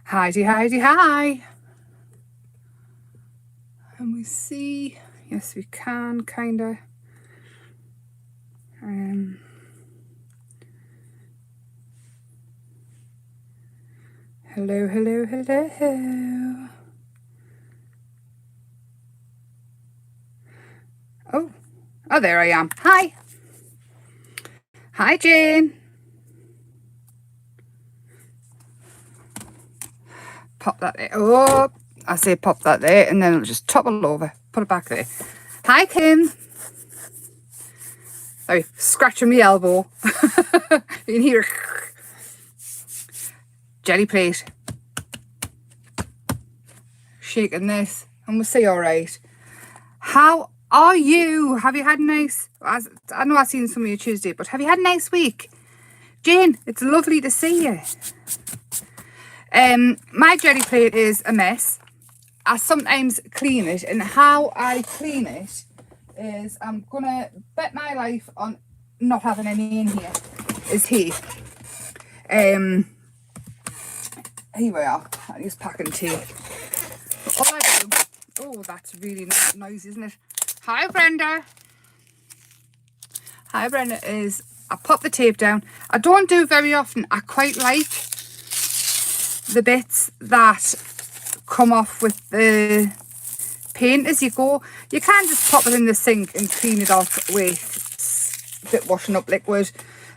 Heidi, Heidi, hi. And we see, yes, we can, kind of. Hello, hello, hello. Oh, there I am. Hi. Hi, Jane. Pop that there. Oh, I say pop that there, and then it'll just topple over. Put it back there. Hi, Kim. Sorry, scratching my elbow. You can hear jelly plate. Shaking this, and we'll see all right. How are you? Have you had a nice, I know I've seen some of you Tuesday, but have you had a nice week? Jane, it's lovely to see you. My jelly plate is a mess. I sometimes clean it, and how I clean it is I'm gonna bet my life on not having any in here. Is here. Here we are. I use packing tape. But all I do. Oh, that's really noisy, isn't it? Hi, Brenda. Hi, Brenda. Is I pop the tape down. I don't do very often. I quite like the bits that come off with the paint as you go. You can just pop it in the sink and clean it off with a bit washing up liquid.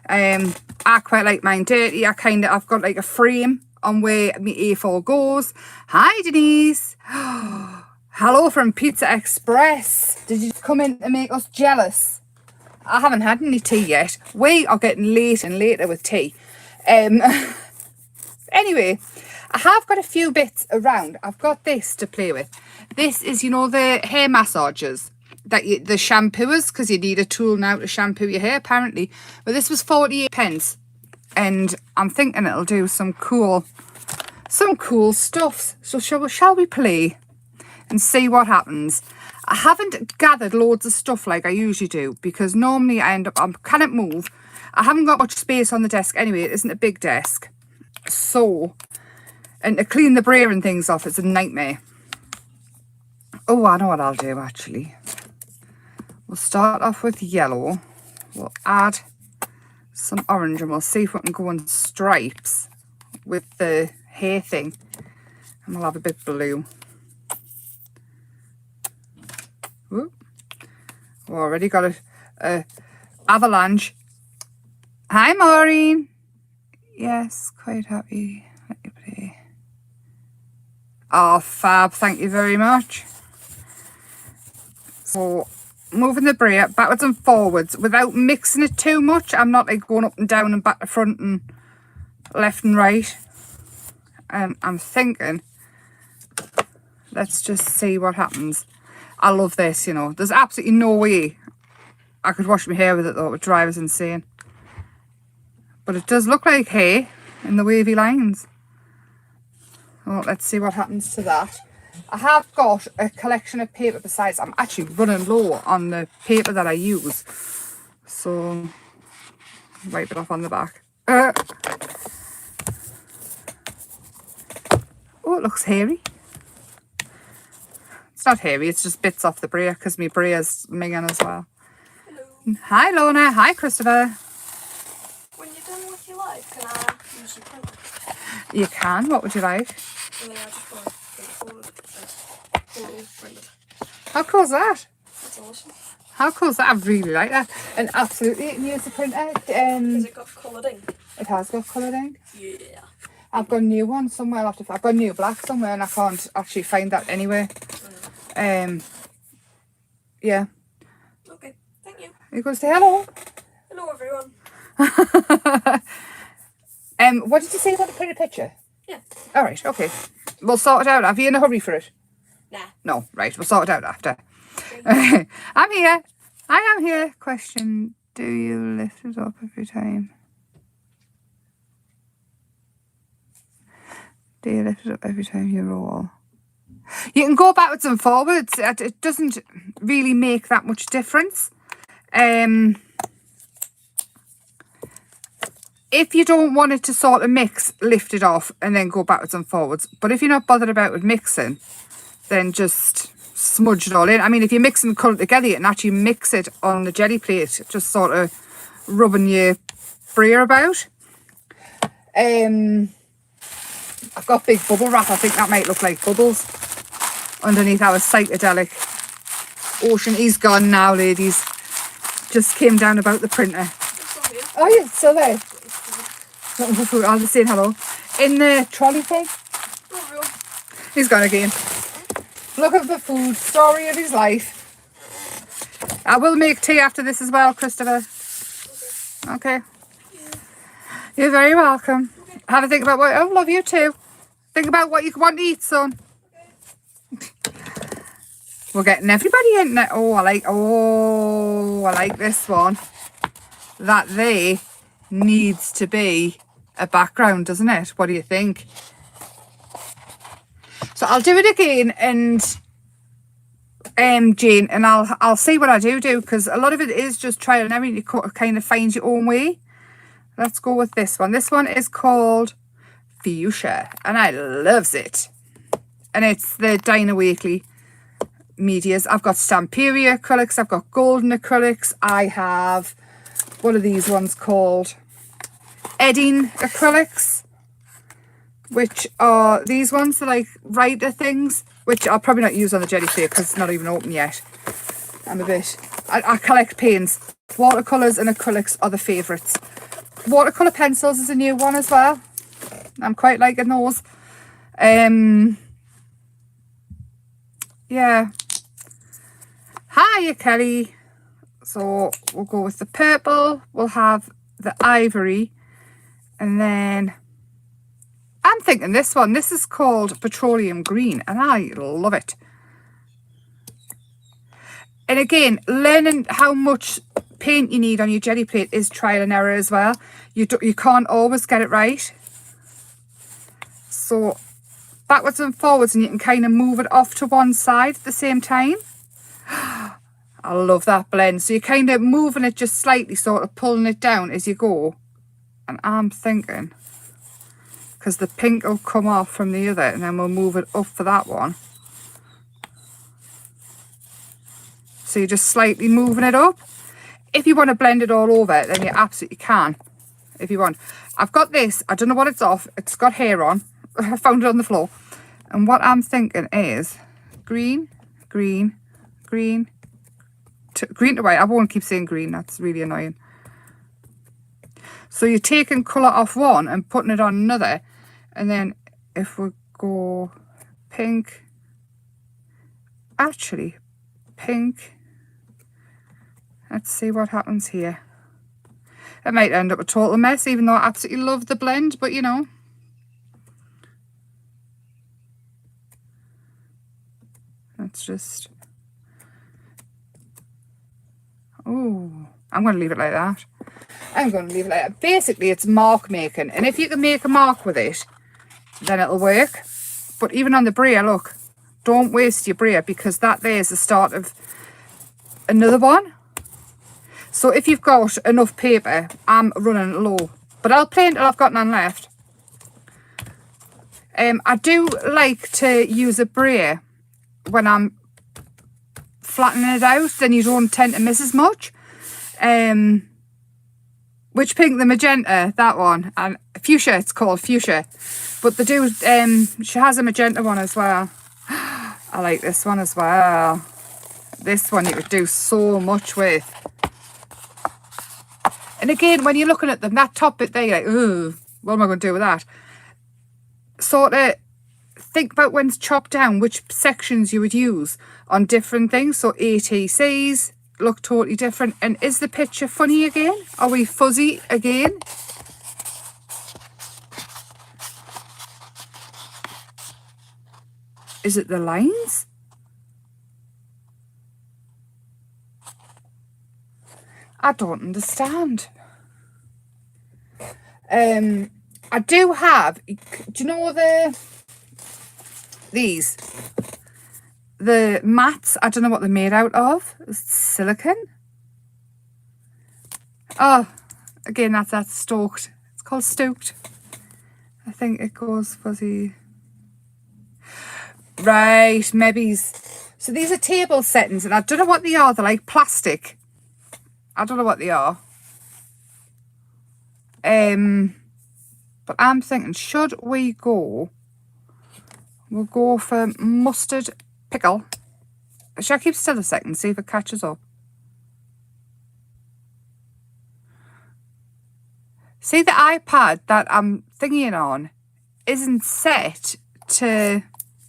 I quite like mine dirty. I've got like a frame on where my A4 goes. Hi, Denise. Hello from Pizza Express. Did you come in to make us jealous? I haven't had any tea yet. We are getting late and later with tea. Anyway, I have got a few bits around. I've got this to play with. This is, you know, the hair massagers, the shampooers, because you need a tool now to shampoo your hair, apparently. But this was 48p, and I'm thinking it'll do some cool stuff. So shall we play and see what happens? I haven't gathered loads of stuff like I usually do, because normally I cannot move. I haven't got much space on the desk anyway. It isn't a big desk. So, and to clean the brayer and things off, it's a nightmare. Oh, I know what I'll do actually. We'll start off with yellow. We'll add some orange, and we'll see if we can go in stripes with the hair thing. And we'll have a bit blue. Whoop. We've already got a avalanche. Hi, Maureen. Yes, quite happy. Let you play. Oh, fab. Thank you very much. So, moving the brayer backwards and forwards without mixing it too much. I'm not like going up and down and back to front and left and right. I'm thinking, let's just see what happens. I love this, you know. There's absolutely no way I could wash my hair with it though. It would drive us insane. But it does look like hair in the wavy lines. Well, let's see what happens to that. I have got a collection of paper besides. I'm actually running low on the paper that I use. So, wipe it off on the back. Oh, it looks hairy. It's not hairy, it's just bits off the brayer because my brayer's minging as well. Hello. Hi, Lorna. Hi, Christopher. When you're done with your life, can I use your printer? You can. What would you like? Well, I just want to printed. How cool is that? That's awesome. How cool is that? I really like that. And absolutely, you can use the printer. Has it got coloured ink? It has got coloured ink. Yeah. I've got a new one somewhere. I've got a new black somewhere, and I can't actually find that anywhere. Yeah. Okay. Thank you. You go say hello. Hello, everyone. What did you say about the printed picture? Yeah. All right. Okay. We'll sort it out. Are you in a hurry for it? Nah. No. Right. We'll sort it out after. I'm here. I am here. Question: do you lift it up every time? Do you lift it up every time you roll? You can go backwards and forwards. It doesn't really make that much difference. If you don't want it to sort of mix, lift it off and then go backwards and forwards. But if you're not bothered about it mixing, then just smudge it all in. I mean, if you're mixing the colour together, you can actually mix it on the jelly plate, just sort of rubbing your brayer about. I've got big bubble wrap. I think that might look like bubbles underneath our psychedelic ocean. He's gone now, ladies. Just came down about the printer. Oh, yeah, still there. I'll just say hello. In the trolley thing. He's gone again. Looking for food. Story of his life. I will make tea after this as well, Christopher. Okay. You're very welcome. Have a think about what... Oh, love you too. Think about what you want to eat, son. We're getting everybody in there. Oh, I like this one. That there needs to be a background, doesn't it? What do you think? So I'll do it again, and Jane, and I'll see what I do because a lot of it is just trial and error. You kind of find your own way. Let's go with this one. This one is called Fuchsia, and I loves it. And it's the Dinah Wakely medias. I've got Stamperia acrylics. I've got golden acrylics. I have, what are these ones called? Edding acrylics, which are these ones, they're like writer things, which I'll probably not use on the jelly plate because it's not even open yet. I collect paints. Watercolours and acrylics are the favourites. Watercolour pencils is a new one as well. I'm quite liking those. Yeah. Hiya, Kelly. So we'll go with the purple. We'll have the ivory. And then I'm thinking this one. This is called Petroleum Green, and I love it. And again, learning how much paint you need on your jelly plate is trial and error as well. You can't always get it right. So backwards and forwards, and you can kind of move it off to one side at the same time. I love that blend. So you're kind of moving it just slightly, sort of pulling it down as you go. And I'm thinking, because the pink will come off from the other, and then we'll move it up for that one. So you're just slightly moving it up. If you want to blend it all over, then you absolutely can. If you want. I've got this. I don't know what it's off. It's got hair on. I found it on the floor. And what I'm thinking is green, green, green, green to white. I won't keep saying green. That's really annoying. So you're taking colour off one and putting it on another. And then if we go pink, actually pink, let's see what happens here. It might end up a total mess, even though I absolutely love the blend, but you know. Let's just, oh, I'm going to leave it like that. I'm going to leave it like that. Basically, it's mark making. And if you can make a mark with it, then it'll work. But even on the brayer, look, don't waste your brayer because that there is the start of another one. So if you've got enough paper, I'm running low. But I'll play until I've got none left. I do like to use a brayer when I'm flattening it out. Then you don't tend to miss as much. Which pink? The magenta, that one. And fuchsia, it's called fuchsia. But they do, she has a magenta one as well. I like this one as well. This one you could do so much with. And again, when you're looking at them, that top bit there, you're like, ooh, what am I going to do with that? Sort of think about when it's chopped down, which sections you would use on different things. So ATCs look totally different. And is the picture funny again? Are we fuzzy again? Is it the lines? I don't understand. I do have, do you know these? The mats, I don't know what they're made out of. Silicone. Oh, again, that's stoked. It's called Stooked. I think it goes fuzzy. Right, maybe. So these are table settings, and I don't know what they are. They're like plastic. I don't know what they are. But I'm thinking, should we go? We'll go for mustard pickle. Should I keep still a second, see if it catches up? See, the iPad that I'm thinking on isn't set to...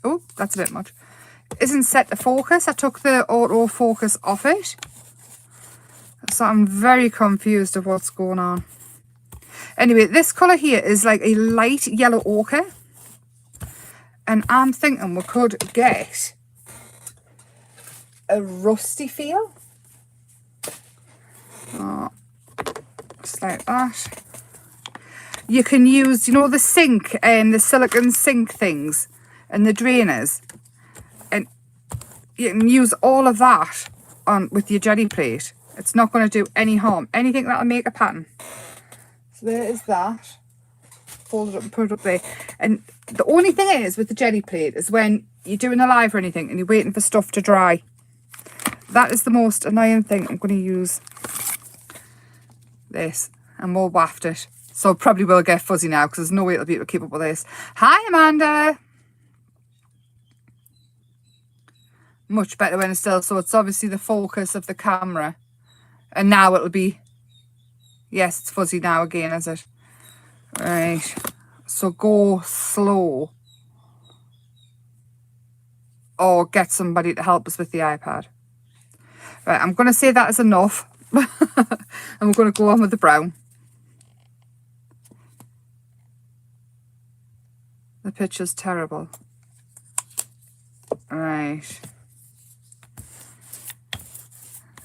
Oh, that's a bit much. Isn't set to focus. I took the auto focus off it. So I'm very confused of what's going on. Anyway, this colour here is like a light yellow ochre. And I'm thinking we could get a rusty feel. Oh, just like that. You can use, you know, the sink and the silicone sink things and the drainers. And you can use all of that on with your jelly plate. It's not going to do any harm. Anything that'll make a pattern. So there is that. Fold it up and put it up there. And the only thing is with the jelly plate is when you're doing a live or anything and you're waiting for stuff to dry. That is the most annoying thing. I'm going to use this and we'll waft it. So probably will get fuzzy now because there's no way it'll be able to keep up with this. Hi, Amanda. Much better when it's still. So it's obviously the focus of the camera. And now it'll be... Yes, it's fuzzy now again, is it? Right. So go slow. Or get somebody to help us with the iPad. Right, I'm going to say that is enough. And we're going to go on with the brown. The picture's terrible. Right.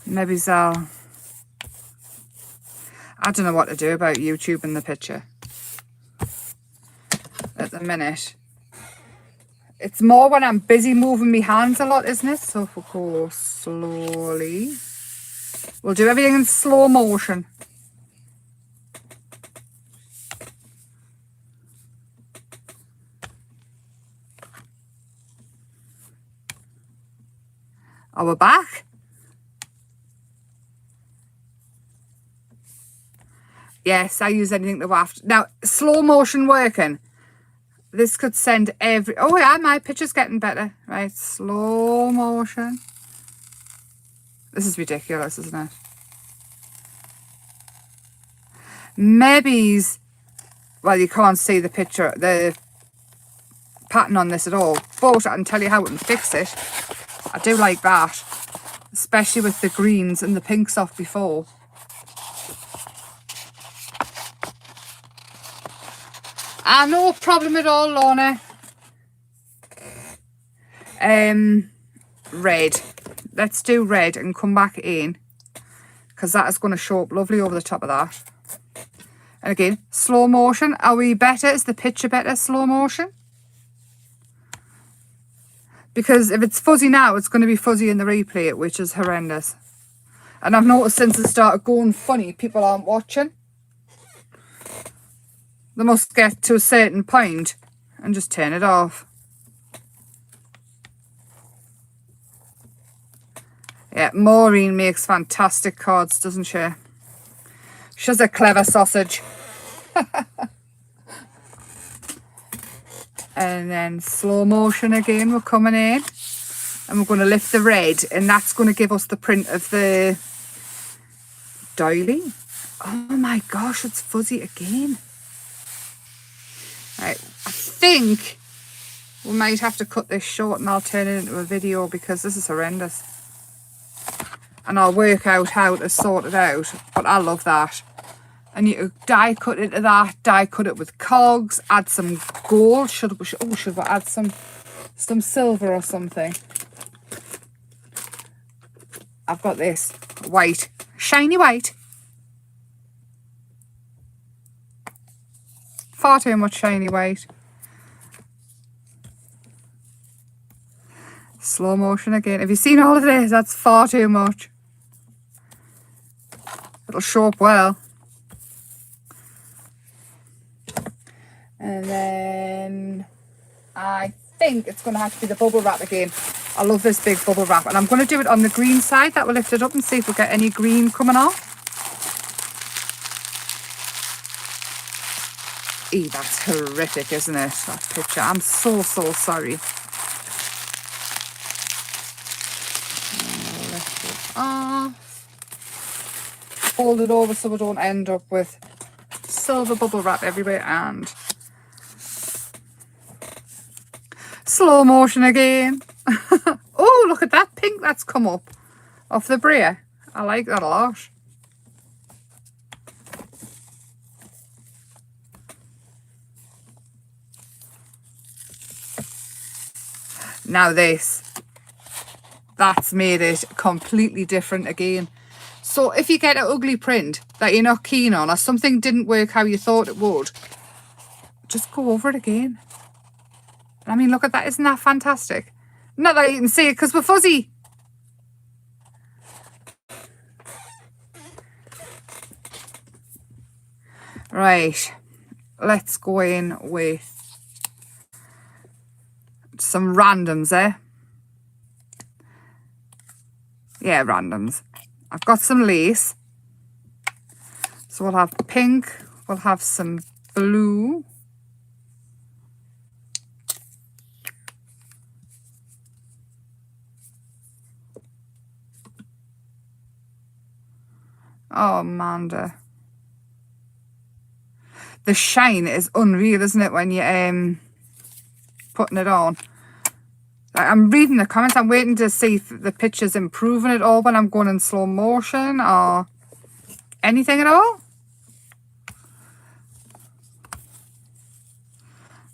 Maybe I'll... I don't know what to do about YouTube and the picture. At the minute. It's more when I'm busy moving my hands a lot, isn't it? So if we go slowly. We'll do everything in slow motion. Are we back? Yes, I use anything to waft. Now, slow motion working. This could send every... Oh, yeah, my picture's getting better. Right, slow motion. This is ridiculous, isn't it? Maybe... Well, you can't see the picture, the pattern on this at all. But I can tell you how we can fix it. I do like that. Especially with the greens and the pinks off before. No problem at all, Lorna. Red. Let's do red and come back in. Because that is going to show up lovely over the top of that. And again, slow motion. Are we better? Is the picture better slow motion? Because if it's fuzzy now, it's going to be fuzzy in the replay, which is horrendous. And I've noticed since it started going funny, people aren't watching. They must get to a certain point and just turn it off. Yeah, Maureen makes fantastic cards, doesn't she? She's a clever sausage. And then slow motion again, we're coming in. And we're going to lift the red, and that's going to give us the print of the doily. Oh my gosh, it's fuzzy again. Right, I think we might have to cut this short and I'll turn it into a video because this is horrendous. And I'll work out how to sort it out, but I love that. And you die cut into that, die cut it with cogs, add some gold. Should we add some silver or something? I've got this white, shiny white. Far too much shiny white. Slow motion again. Have you seen all of this? That's far too much. It'll show up well. And then I think it's going to have to be the bubble wrap again. I love this big bubble wrap. And I'm going to do it on the green side. That will lift it up and see if we get any green coming off. That's horrific, isn't it? That picture. I'm so sorry. Lift it off. Fold it over so we don't end up with silver bubble wrap everywhere, and slow motion again. Oh, look at that pink that's come up off the brayer. I like that a lot. Now that's made it completely different again. So if you get an ugly print that you're not keen on, or something didn't work how you thought it would, just go over it again. I mean, look at that. Isn't that fantastic? Not that you can see it because we're fuzzy. Right. Let's go in with some randoms, eh? Yeah, randoms. I've got some lace. So we'll have pink. We'll have some blue. Oh, Amanda. The shine is unreal, isn't it, when you're putting it on? I'm reading the comments. I'm waiting to see if the picture's improving at all when I'm going in slow motion or anything at all.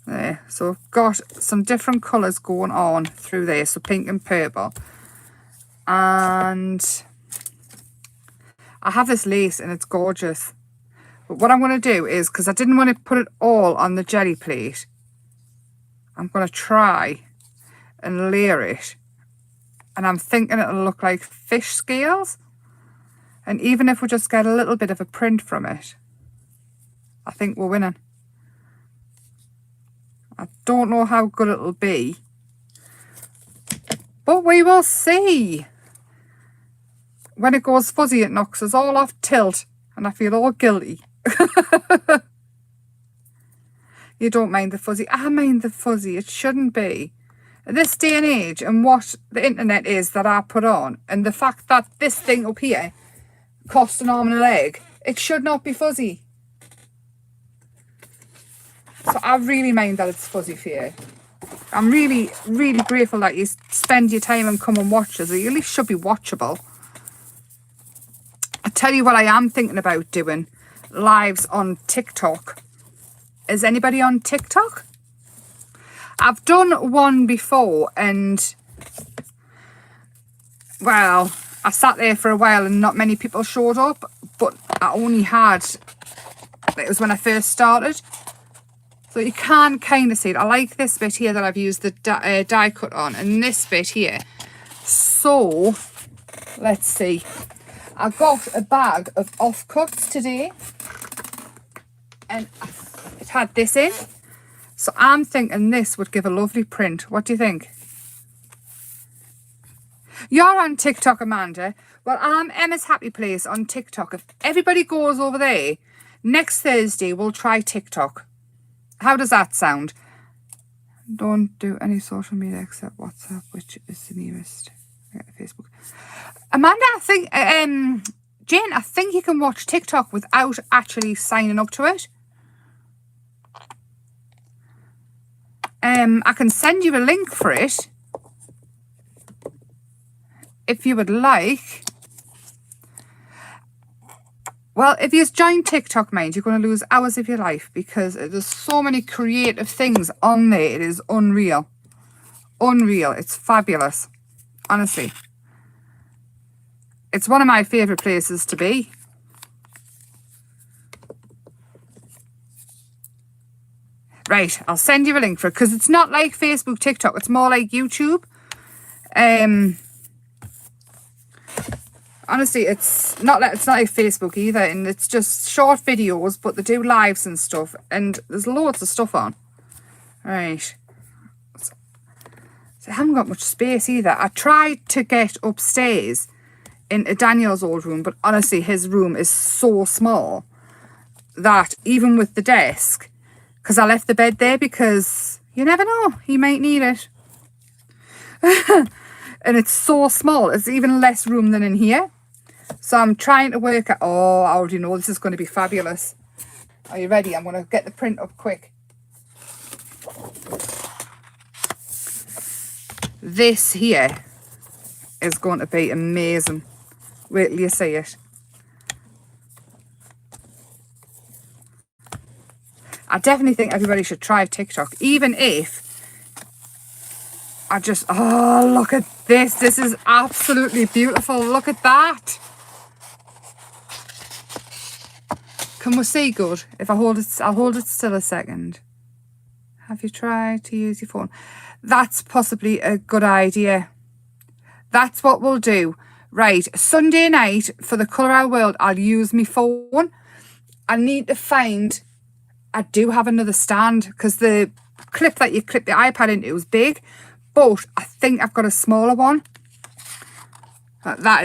There. So we've got some different colours going on through there. So pink and purple. And I have this lace and it's gorgeous. But what I'm going to do is, because I didn't want to put it all on the jelly plate, I'm going to try and layer it. And I'm thinking it'll look like fish scales. And even if we just get a little bit of a print from it, I think we're winning. I don't know how good it'll be, but we will see. When it goes fuzzy, it knocks us all off tilt, and I feel all guilty. You don't mind the fuzzy. I mind the fuzzy. It shouldn't be. At this day and age, and what the internet is that I put on, and the fact that this thing up here costs an arm and a leg, it should not be fuzzy. So I really mind that it's fuzzy for you. I'm really, really grateful that you spend your time and come and watch us. It at least should be watchable. I tell you what I am thinking about doing. Lives on TikTok. Is anybody on TikTok? I've done one before and, well, I sat there for a while and not many people showed up. But I only had, it was when I first started. So you can kind of see it. I like this bit here that I've used the die cut on, and this bit here. So, let's see. I got a bag of offcuts today, and it had this in. So I'm thinking this would give a lovely print. What do you think? You're on TikTok, Amanda. Well, I'm Emma's Happy Place on TikTok. If everybody goes over there, next Thursday we'll try TikTok. How does that sound? Don't do any social media except WhatsApp, which is the nearest. Facebook. Amanda, I think, Jane, I think you can watch TikTok without actually signing up to it. I can send you a link for it if you would like. Well, if you join TikTok, mind, you're going to lose hours of your life because there's so many creative things on there. It is unreal. Unreal. It's fabulous. Honestly. It's one of my favourite places to be. Right, I'll send you a link for it because it's not like Facebook, TikTok. It's more like YouTube. Honestly, it's not like Facebook either, and it's just short videos, but they do lives and stuff, and there's loads of stuff on. Right. So I haven't got much space either. I tried to get upstairs into Daniel's old room, but honestly, his room is so small that even with the desk, because I left the bed there because you never know, he might need it. And it's so small, it's even less room than in here. So I'm trying to work out, oh, I already know this is going to be fabulous. Are you ready? I'm going to get the print up quick. This here is going to be amazing. Wait till you see it. I definitely think everybody should try TikTok, even if oh, look at this. This is absolutely beautiful. Look at that. Can we see good? If I hold it, I'll hold it still a second. Have you tried to use your phone? That's possibly a good idea. That's what we'll do. Right, Sunday night for the Colour Our World, I'll use my phone. I need to find, I do have another stand because the clip that you clip the iPad into is big, but I think I've got a smaller one. That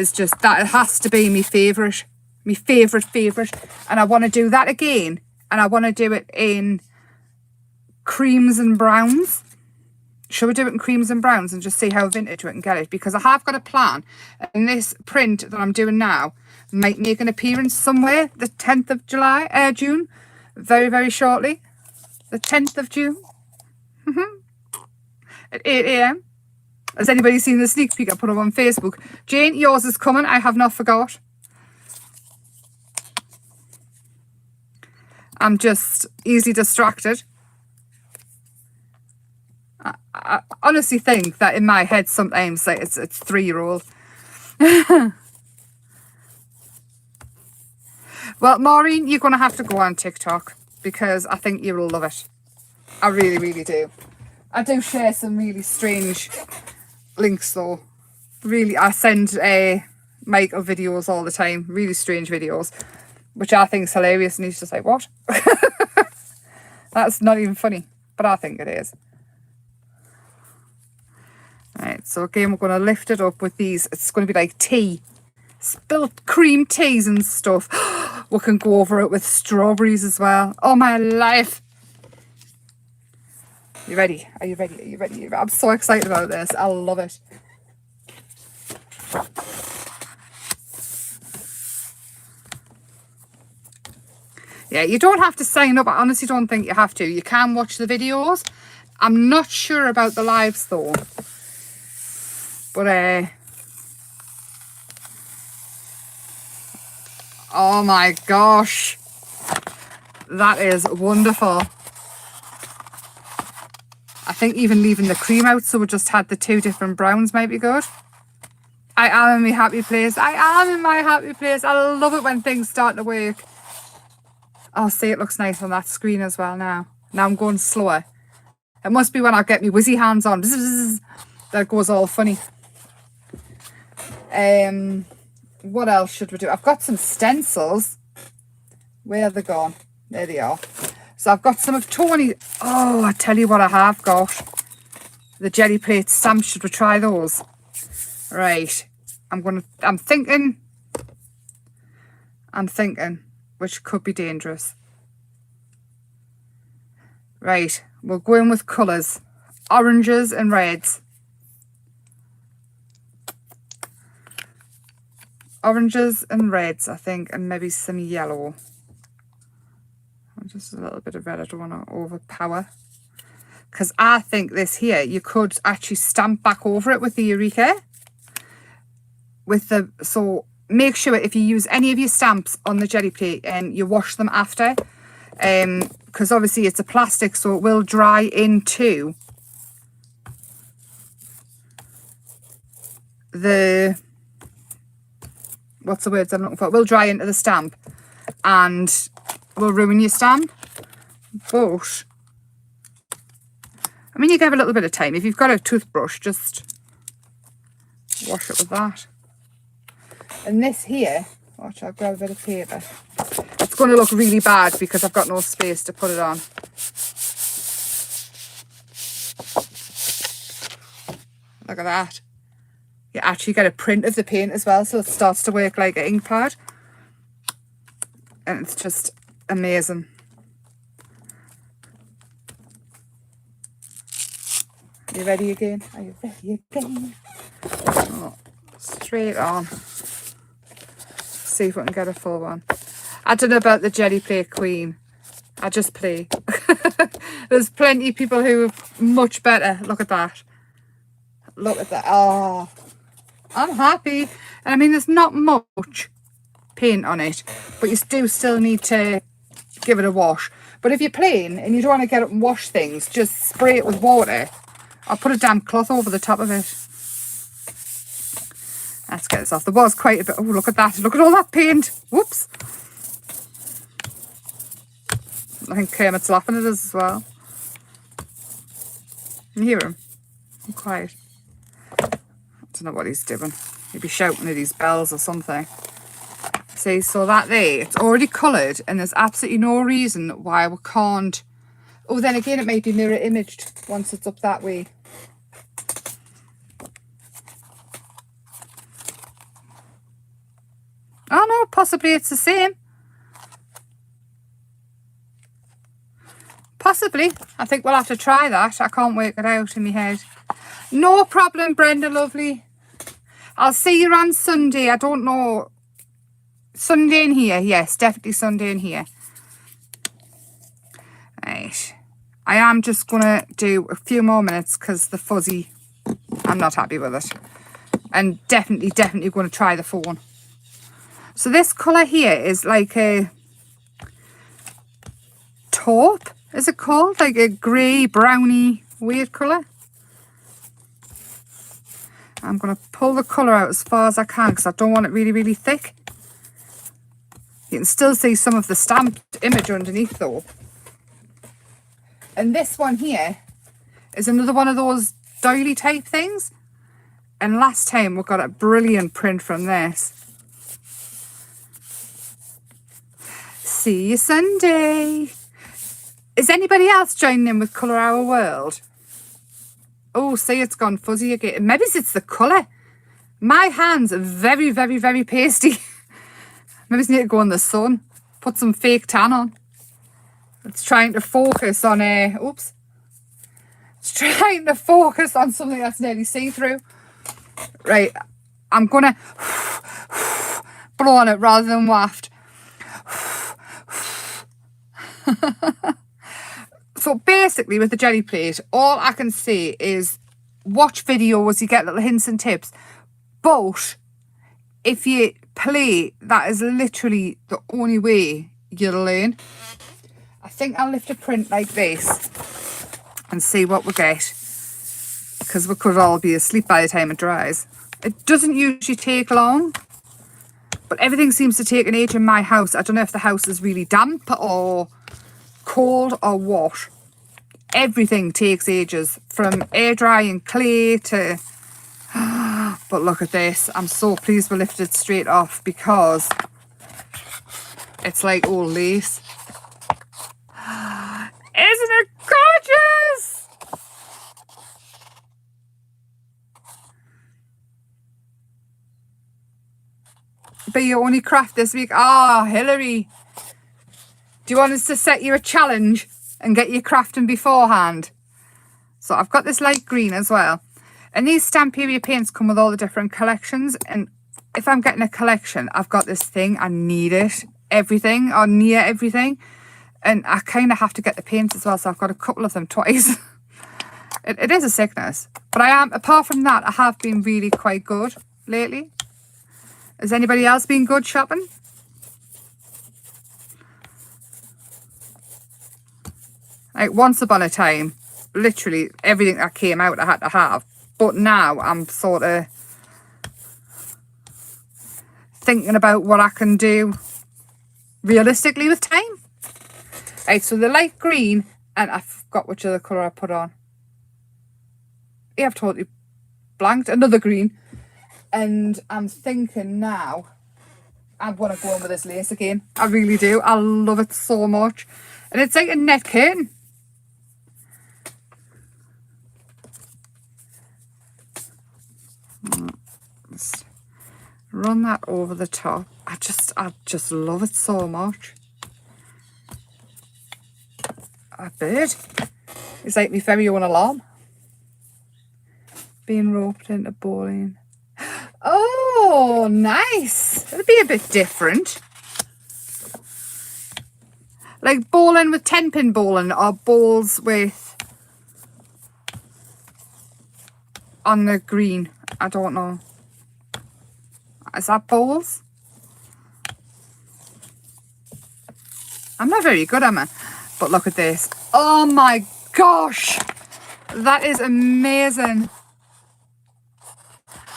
has to be my favourite. My favourite. And I want to do that again. And I want to do it in creams and browns. Shall we do it in creams and browns and just see how vintage we can get it? Because I have got a plan. And this print that I'm doing now might make an appearance somewhere. The 10th of June. Very, very shortly. The 10th of June. At 8 AM. Has anybody seen the sneak peek I put up on Facebook? Jane, yours is coming. I have not forgot. I'm just easily distracted. I honestly think that in my head sometimes like it's 3-year-old. Well, Maureen, you're going to have to go on TikTok because I think you will love it. I really, really do. I do share some really strange links though. Really, I send Michael videos all the time. Really strange videos. Which I think is hilarious. And he's just like, what? That's not even funny. But I think it is. Right, so again, we're going to lift it up with these. It's going to be like tea. Spilt cream teas and stuff. We can go over it with strawberries as well. Oh, my life. You ready? Are you ready? Are you ready? I'm so excited about this. I love it. Yeah, you don't have to sign up. I honestly don't think you have to. You can watch the videos. I'm not sure about the lives though. But oh my gosh. That is wonderful. I think even leaving the cream out so we just had the 2 different browns might be good. I am in my happy place. I am in my happy place. I love it when things start to work. Oh, see, it looks nice on that screen as well now. Now I'm going slower. It must be when I get my whizzy hands on. That goes all funny. What else should we do? I've got some stencils. Where are they gone? There they are. So I've got some of Tony. Oh, I tell you what I have got. The jelly plate stamps. Should we try those? Right. I'm thinking, which could be dangerous. Right. We'll go in with colours. Oranges and reds. Oranges and reds, I think, and maybe some yellow. Just a little bit of red. I don't want to overpower. Because I think this here, you could actually stamp back over it with the Eureka. So make sure if you use any of your stamps on the jelly plate and you wash them after. Because obviously it's a plastic, so it will dry into the... What's the words I'm looking for? It will dry into the stamp and will ruin your stamp. But I mean, you give a little bit of time. If you've got a toothbrush, just wash it with that. And this here, watch, I'll grab a bit of paper. It's going to look really bad because I've got no space to put it on. Look at that. You actually get a print of the paint as well, so it starts to work like an ink pad. And it's just amazing. Are you ready again? Are you ready again? Oh, straight on. See if we can get a full one. I don't know about the Gelli Plate Queen. I just play. There's plenty of people who are much better. Look at that. Look at that. Oh, I'm happy. And I mean, there's not much paint on it, but you do still need to give it a wash. But if you're plain and you don't want to get up and wash things, just spray it with water. I'll put a damp cloth over the top of it. Let's get this off. There was quite a bit. Oh, look at that. Look at all that paint. Whoops. I think Kermit's laughing at us as well. Can you hear him? I'm quiet. I don't know what he's doing. He'd be shouting at his bells or something. See, so that there, it's already coloured and there's absolutely no reason why we can't. Oh, then again, it may be mirror imaged once it's up that way. Oh no, possibly it's the same. Possibly. I think we'll have to try that. I can't work it out in my head. No problem, Brenda, lovely. I'll see you on Sunday. I don't know. Sunday in here. Yes, definitely Sunday in here. Right. I am just going to do a few more minutes because the fuzzy, I'm not happy with it. And definitely going to try the phone. So this colour here is like a taupe, is it called? Like a grey, browny, weird colour. I'm going to pull the colour out as far as I can because I don't want it really, really thick. You can still see some of the stamped image underneath though. And this one here is another one of those doily type things. And last time we got a brilliant print from this. See you Sunday. Is anybody else joining in with Colour Our World? Oh, see, it's gone fuzzy again. Maybe it's the colour. My hands are very, very, very pasty. Maybe I need to go in the sun. Put some fake tan on. It's trying to focus on oops. It's trying to focus on something that's nearly see-through. Right, I'm gonna blow on it rather than waft. So basically with the Gelli plate, all I can say is watch videos, you get little hints and tips. But if you play, that is literally the only way you'll learn. I think I'll lift a print like this and see what we get. Because we could all be asleep by the time it dries. It doesn't usually take long. But everything seems to take an age in my house. I don't know if the house is really damp or cold or what. Everything takes ages, from air drying clay to but look at this. I'm so pleased we lifted straight off because it's like old lace. Isn't it gorgeous? Be your only craft this week. Ah, Hillary, do you want us to set you a challenge and get you crafting beforehand? So I've got this light green as well. And these Stamperia paints come with all the different collections. And if I'm getting a collection, I've got this thing. I need it. Everything or near everything. And I kind of have to get the paints as well. So I've got a couple of them twice. It is a sickness. But I am, apart from that, I have been really quite good lately. Has anybody else been good shopping? Like once upon a time, literally everything that came out I had to have. But now I'm sort of thinking about what I can do realistically with time. Right, so the light green, and I forgot which other colour I put on. Yeah, I've totally blanked. Another green. And I'm thinking now, I want to go on with this lace again. I really do. I love it so much. And it's like a net curtain. Just run that over the top. I just love it so much. A bird. It's like my very own alarm. Being roped into bowling. Oh, nice. It'll be a bit different. Like bowling with 10-pin bowling or bowls with on the green. I don't know. Is that bowls? I'm not very good, am I? But look at this. Oh my gosh. That is amazing.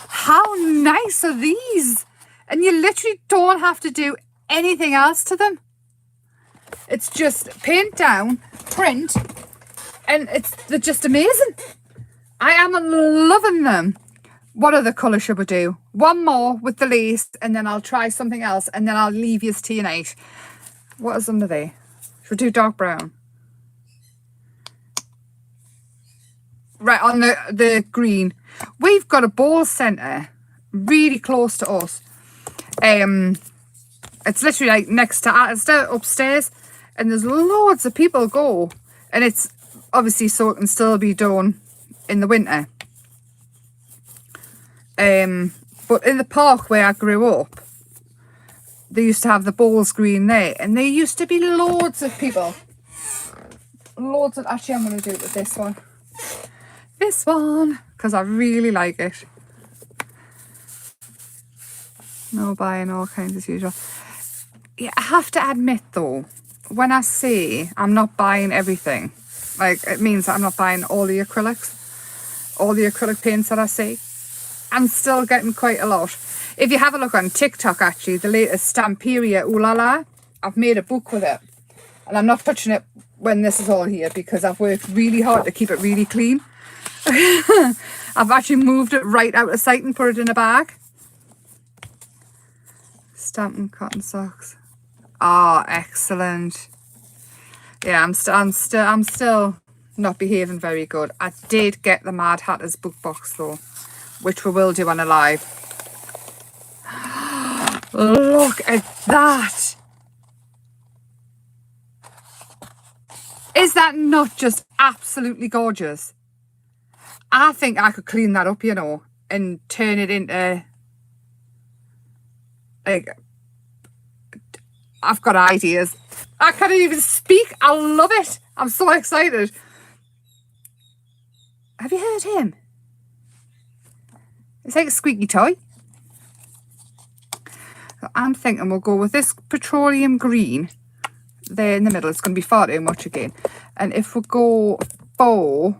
How nice are these? And you literally don't have to do anything else to them. It's just paint down, print, and they're just amazing. I am loving them. What other colour should we do? One more with the lace, and then I'll try something else, and then I'll leave you tonight. What is under there? Should we do dark brown? Right, on the green. We've got a ball centre really close to us. It's literally like next to us, upstairs, and there's loads of people go. And it's obviously so it can still be done in the winter. But in the park where I grew up, they used to have the bowls green there, and there used to be loads of people. Loads of, actually I'm going to do it with this one. This one, because I really like it. No buying all kinds as usual. Yeah, I have to admit though, when I say I'm not buying everything, like it means that I'm not buying all the acrylics, all the acrylic paints that I see. I'm still getting quite a lot. If you have a look on TikTok, actually, the latest Stamperia Ooh La La, I've made a book with it. And I'm not touching it when this is all here because I've worked really hard to keep it really clean. I've actually moved it right out of sight and put it in a bag. Stamping cotton socks. Oh, excellent. Yeah, I'm still not behaving very good. I did get the Mad Hatter's book box though, which we will do on a live. Look at that. Is that not just absolutely gorgeous? I think I could clean that up, you know, and turn it into, like, I've got ideas. I can't even speak. I love it. I'm so excited. Have you heard him? It's like a squeaky toy. So I'm thinking we'll go with this petroleum green there in the middle. It's going to be far too much again. And if we go for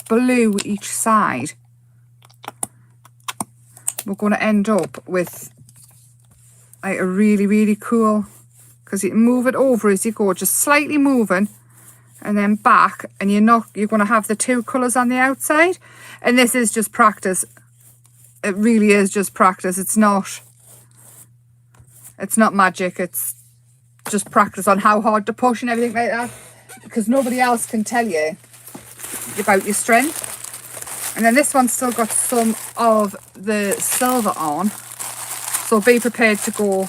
blue each side, we're going to end up with like a really, really cool, because you can move it over as you go, just slightly moving and then back, and you're going to have the two colours on the outside. And this is just practice. It really is just practice. It's not magic. It's just practice on how hard to push and everything like that, because nobody else can tell you about your strength. And then this one's still got some of the silver on, so be prepared to go.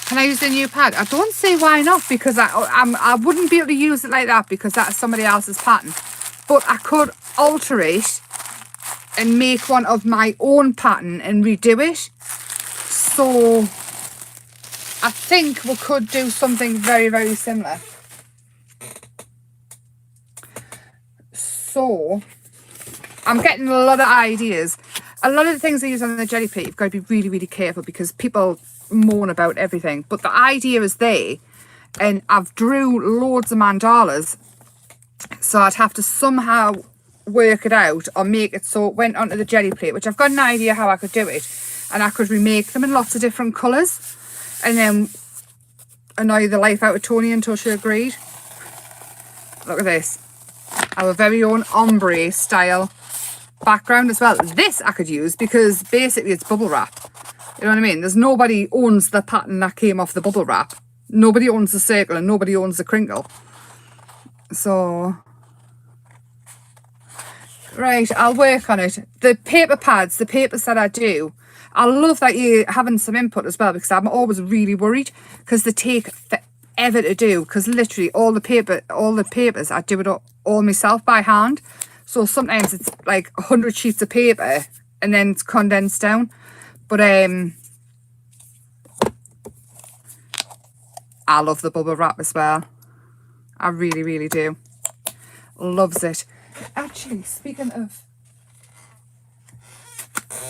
Can I use the new pad? I don't see why not, because I wouldn't be able to use it like that because that's somebody else's pattern. But I could alter it and make one of my own pattern and redo it. So I think we could do something very, very similar. So I'm getting a lot of ideas. A lot of the things I use on the jelly plate, you've got to be really, really careful because people moan about everything. But the idea is there, and I've drew loads of mandalas, so I'd have to somehow work it out or make it so it went onto the jelly plate, which I've got an idea how I could do it. And I could remake them in lots of different colours and then annoy the life out of Tony until she agreed. Look at this. Our very own ombre style background as well. This I could use because basically it's bubble wrap. You know what I mean? There's nobody owns the pattern that came off the bubble wrap. Nobody owns the circle and nobody owns the crinkle. So, right, I'll work on it. The paper pads, the papers that I do, I love that you're having some input as well, because I'm always really worried because they take forever to do, because literally all the papers, I do it all myself by hand. So sometimes it's like 100 sheets of paper and then it's condensed down. But I love the bubble wrap as well. I really, really do. Loves it. Actually, speaking of,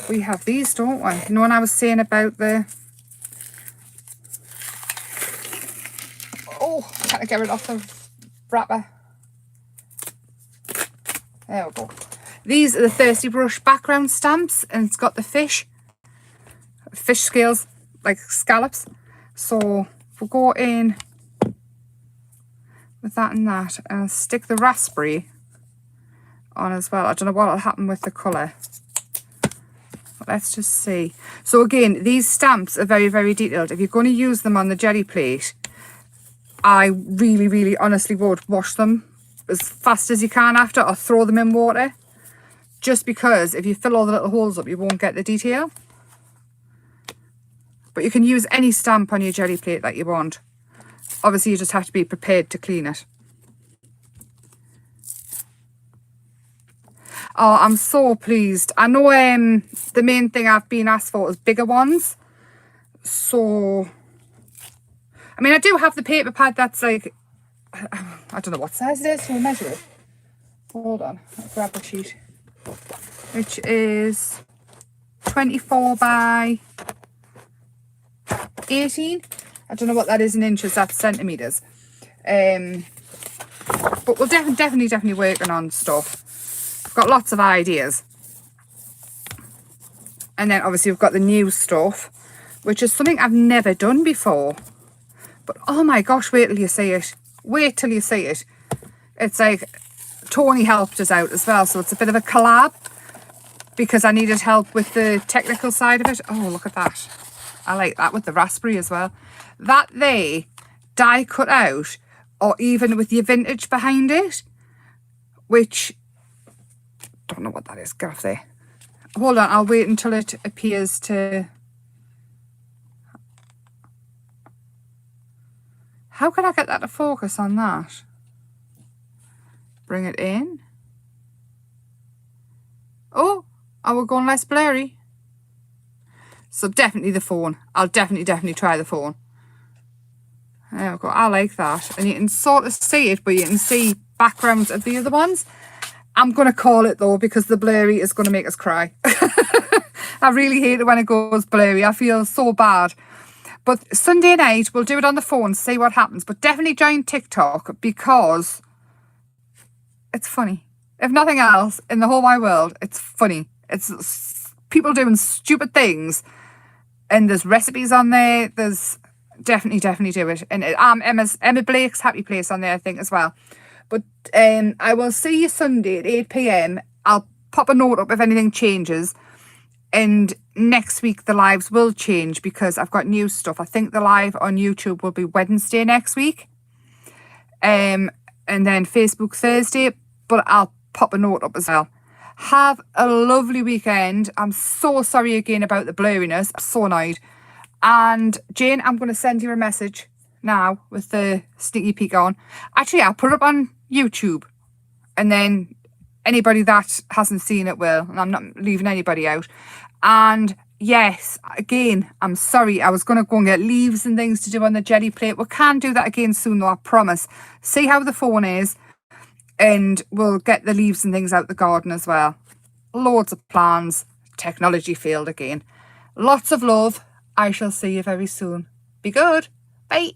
we have these, don't we? You know when I was saying about the... Oh, I'm trying to get rid of the wrapper. There we go. These are the Thirsty Brush background stamps, and it's got the fish scales, like scallops. So we'll go in with that and that, and I'll stick the raspberry on as well. I don't know what will happen with the colour. But let's just see. So again, these stamps are very, very detailed. If you're going to use them on the jelly plate, I really, really honestly would wash them as fast as you can after, or throw them in water. Just because if you fill all the little holes up, you won't get the detail. But you can use any stamp on your jelly plate that you want. Obviously, you just have to be prepared to clean it. Oh, I'm so pleased. I know the main thing I've been asked for is bigger ones. So, I mean, I do have the paper pad that's like, I don't know what size it is, so we'll measure it. Hold on, I'll grab a sheet. Which is 24 by 18. I don't know what that is in inches, that's centimetres. But we'll definitely working on stuff. I've got lots of ideas. And then obviously we've got the new stuff, which is something I've never done before. But oh my gosh, wait till you see it. Wait till you see it. It's like, Tony helped us out as well, so it's a bit of a collab, because I needed help with the technical side of it. Oh, look at that. I like that with the raspberry as well. That they die cut out, or even with your vintage behind it, which, don't know what that is. Get off there. Hold on, I'll wait until it appears to... How can I get that to focus on that? Bring it in. Oh, I will go on less blurry. So definitely the phone. I'll definitely try the phone. There we go. I like that. And you can sort of see it, but you can see backgrounds of the other ones. I'm going to call it though, because the blurry is going to make us cry. I really hate it when it goes blurry. I feel so bad. But Sunday night, we'll do it on the phone, see what happens. But definitely join TikTok, because it's funny. If nothing else, in the whole wide world, it's funny. It's people doing stupid things. And there's recipes on there. There's definitely do it. And Emma Blake's Happy Place on there, I think, as well. But I will see you Sunday at 8 p.m. I'll pop a note up if anything changes. And next week the lives will change, because I've got new stuff. I think the live on YouTube will be Wednesday next week. And then Facebook Thursday. But I'll pop a note up as well. Have a lovely weekend. I'm so sorry again about the blurriness. I'm so annoyed. And Jane, I'm going to send you a message now with the sneaky peek on. Actually, I'll put it up on YouTube. And then anybody that hasn't seen it will. And I'm not leaving anybody out. And yes, again, I'm sorry. I was going to go and get leaves and things to do on the jelly plate. We can do that again soon though, I promise. See how the phone is. And we'll get the leaves and things out the garden as well. Loads of plans. Technology failed again. Lots of love. I shall see you very soon. Be good. Bye.